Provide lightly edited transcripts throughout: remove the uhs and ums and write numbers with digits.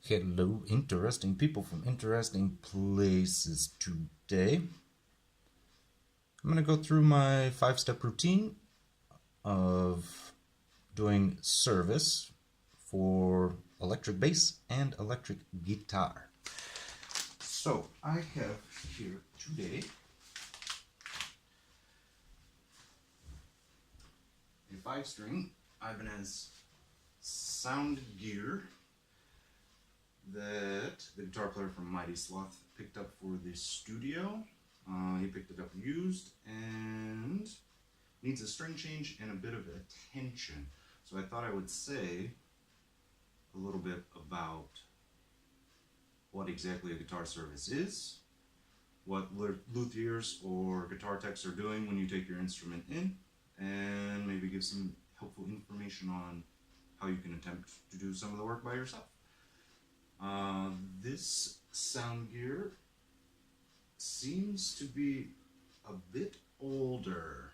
Hello, interesting people from interesting places. Today, I'm going to go through my 5-step routine of doing service for electric bass and electric guitar. So, I have here today a 5-string Ibanez sound gear that the guitar player from Mighty Sloth picked up for the studio. He picked it up used and needs a string change and a bit of attention. So I thought I would say a little bit about what exactly a guitar service is, what luthiers or guitar techs are doing when you take your instrument in, and maybe give some helpful information on how you can attempt to do some of the work by yourself. This sound gear seems to be a bit older.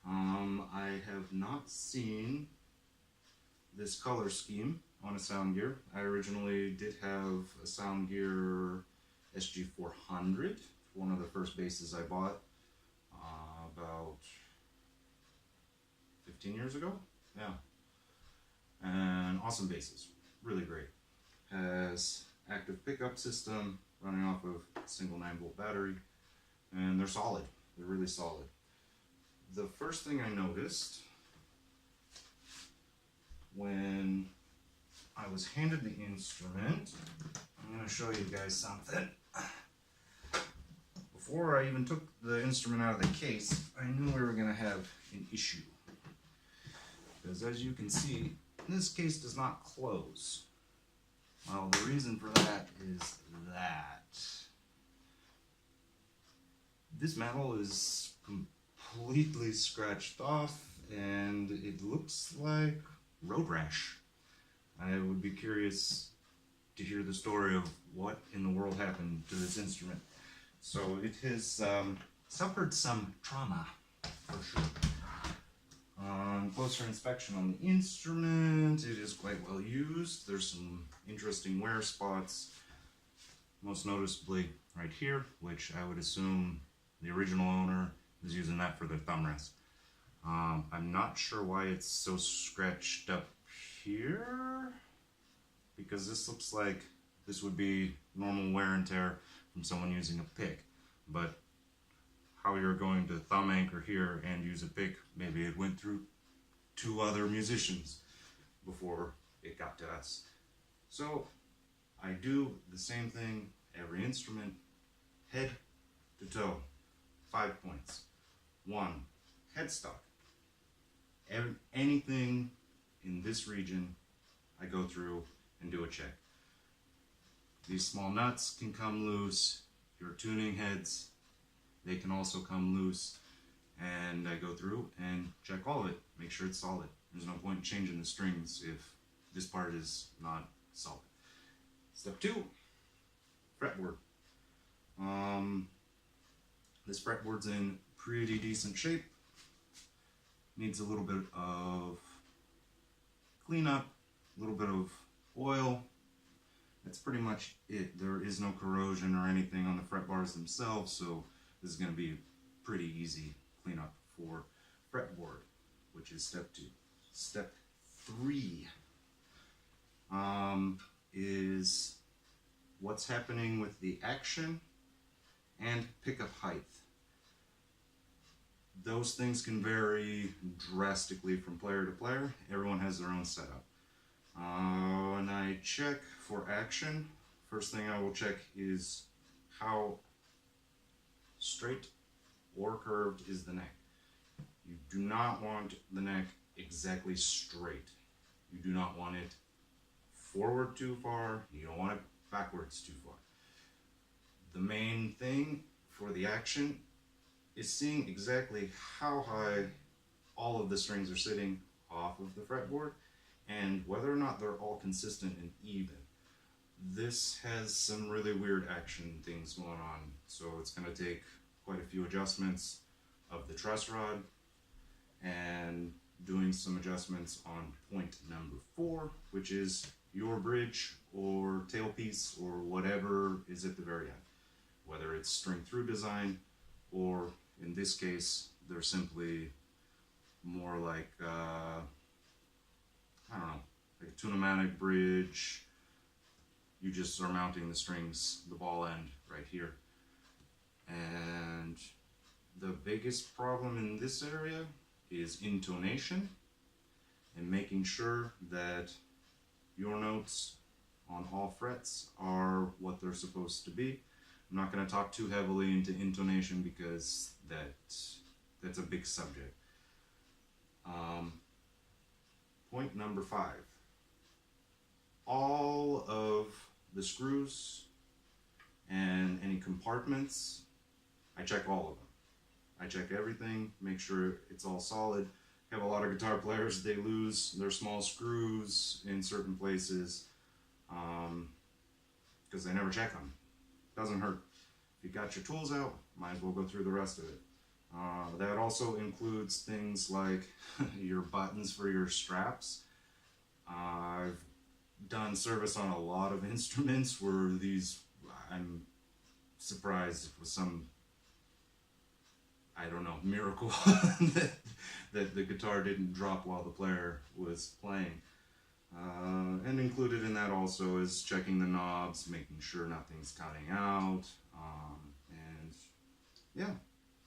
I have not seen this color scheme on a sound gear. I originally did have a sound gear SG400, one of the first basses I bought about 15 years ago. Yeah, and awesome basses, really great. Has active pickup system running off of a single 9-volt battery, and they're solid. They're really solid. The first thing I noticed when I was handed the instrument, I'm going to show you guys something. Before I even took the instrument out of the case, I knew we were going to have an issue. Because as you can see, this case does not close. Well, the reason for that is that this metal is completely scratched off and it looks like road rash. I would be curious to hear the story of what in the world happened to this instrument. So it has suffered some trauma, for sure. Closer inspection on the instrument, it is quite well used. There's some interesting wear spots, most noticeably right here, which I would assume the original owner was using that for their thumb rest. I'm not sure why it's so scratched up here, because this looks like this would be normal wear and tear from someone using a pick, but how you're going to thumb anchor here and use a pick, maybe it went through 2 other musicians before it got to us. So I do the same thing every instrument, head to toe. 5 points. 1, headstock. Anything in this region I go through and do a check. These small nuts can come loose. Your tuning heads, they can also come loose, and I go through and check all of it, make sure it's solid. There's no point in changing the strings if this part is not solid. Step 2, fretboard. This fretboard's in pretty decent shape. Needs a little bit of cleanup, a little bit of oil. That's pretty much it. There is no corrosion or anything on the fret bars themselves, so this is going to be pretty easy cleanup for fretboard, which is step 2. Step 3 is what's happening with the action and pickup height. Those things can vary drastically from player to player. Everyone has their own setup. When I check for action, first thing I will check is how straight or curved is the neck. You do not want the neck exactly straight. You do not want it forward too far. You don't want it backwards too far. The main thing for the action is seeing exactly how high all of the strings are sitting off of the fretboard and whether or not they're all consistent and even. This has some really weird action things going on, so it's going to take quite a few adjustments of the truss rod and doing some adjustments on point number 4, which is your bridge or tailpiece or whatever is at the very end. Whether it's string through design, or in this case, they're simply more like, I don't know, like a tunematic bridge. You just are mounting the strings, the ball end right here. And the biggest problem in this area is intonation and making sure that your notes on all frets are what they're supposed to be. I'm not going to talk too heavily into intonation because that's a big subject. Point number 5. All of the screws and any compartments, I check all of them. I check everything, make sure it's all solid. I have a lot of guitar players, they lose their small screws in certain places because they never check them. Doesn't hurt. If you got your tools out, might as well go through the rest of it. That also includes things like your buttons for your straps. I've done service on a lot of instruments where these, I'm surprised with some, I don't know, miracle that the guitar didn't drop while the player was playing. And included in that also is checking the knobs, making sure nothing's cutting out, and yeah,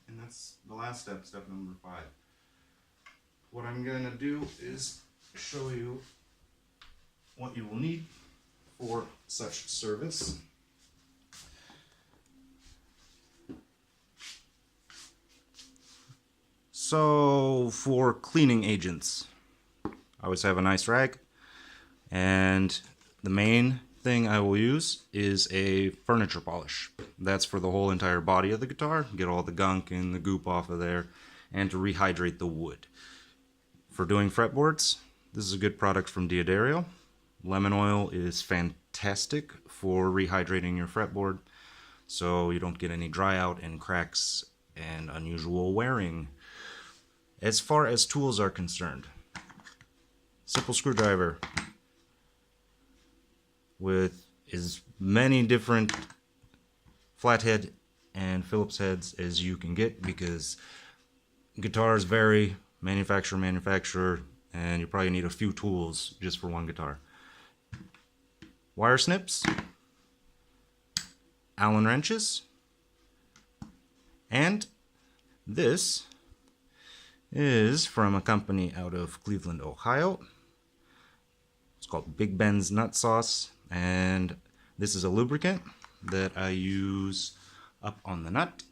and that's the last step, step number 5. What I'm going to do is show you what you will need for such service. So for cleaning agents, I always have a nice rag, and the main thing I will use is a furniture polish. That's for the whole entire body of the guitar, get all the gunk and the goop off of there, and to rehydrate the wood. For doing fretboards, this is a good product from Diodario. Lemon oil is fantastic for rehydrating your fretboard, so you don't get any dry out and cracks and unusual wearing. As far as tools are concerned, simple screwdriver with as many different flathead and Phillips heads as you can get, because guitars vary manufacturer, and you probably need a few tools just for one guitar. Wire snips, Allen wrenches, and this is from a company out of Cleveland, Ohio. It's called Big Ben's Nut Sauce, and this is a lubricant that I use up on the nut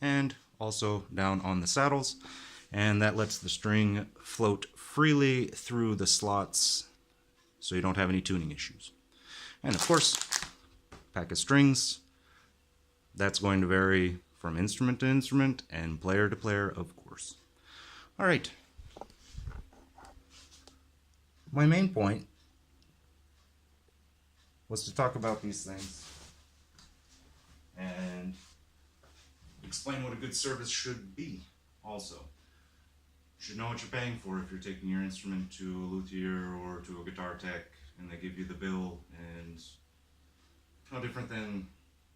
and also down on the saddles, and that lets the string float freely through the slots so you don't have any tuning issues. And of course, pack of strings. That's going to vary from instrument to instrument and player to player, of course. All right. My main point was to talk about these things and explain what a good service should be also. You should know what you're paying for if you're taking your instrument to a luthier or to a guitar tech and they give you the bill, and no different than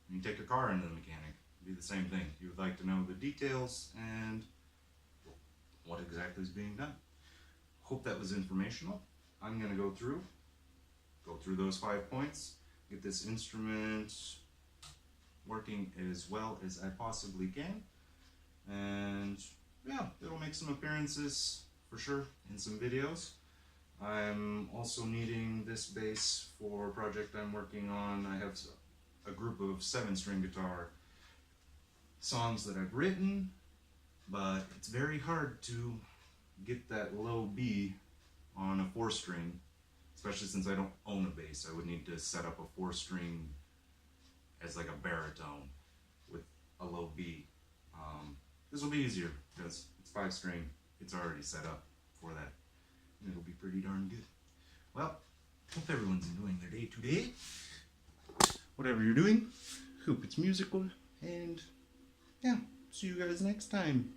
when you take a car into the mechanic. It'd be the same thing. You would like to know the details and what exactly is being done. Hope that was informational. I'm going to go through those 5 points, get this instrument working as well as I possibly can, and yeah, it'll make some appearances for sure in some videos. I'm also needing this bass for a project I'm working on. I have a group of 7-string guitar songs that I've written, but it's very hard to get that low B on a 4-string, especially since I don't own a bass. I would need to set up a 4-string as like a baritone with a low B. This will be easier because it's 5-string. It's already set up for that. And it'll be pretty darn good. Well, hope everyone's enjoying their day today. Whatever you're doing, hope it's musical, and yeah, see you guys next time.